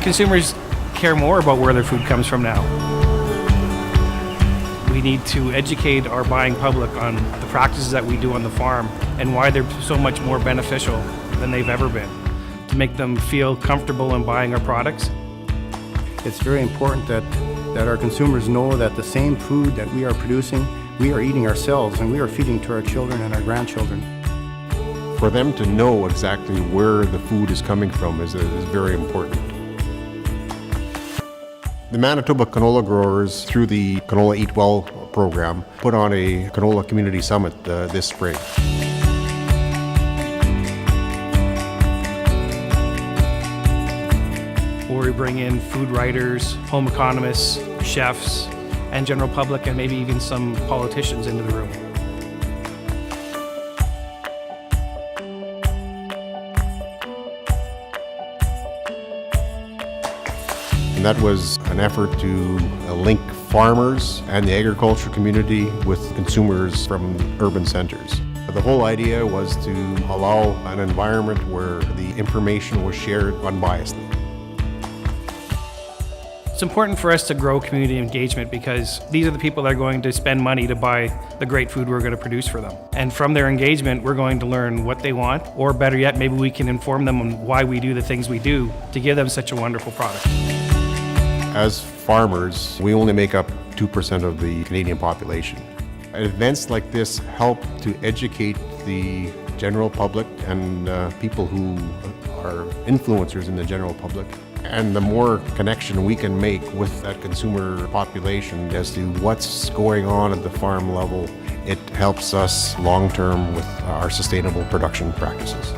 Consumers care more about where their food comes from now. We need to educate our buying public on the practices that we do on the farm and why they're so much more beneficial than they've ever been, to make them feel comfortable in buying our products. It's very important that our consumers know that the same food that we are producing, we are eating ourselves and we are feeding to our children and our grandchildren. For them to know exactly where the food is coming from is very important. The Manitoba Canola Growers, through the Canola Eat Well program, put on a canola community summit this spring. Where we bring in food writers, home economists, chefs, and general public, and maybe even some politicians into the room. And that was an effort to link farmers and the agriculture community with consumers from urban centers. The whole idea was to allow an environment where the information was shared unbiasedly. It's important for us to grow community engagement because these are the people that are going to spend money to buy the great food we're going to produce for them. And from their engagement, we're going to learn what they want, or better yet, maybe we can inform them on why we do the things we do to give them such a wonderful product. As farmers, we only make up 2% of the Canadian population. Events like this help to educate the general public and people who are influencers in the general public. And the more connection we can make with that consumer population as to what's going on at the farm level, it helps us long-term with our sustainable production practices.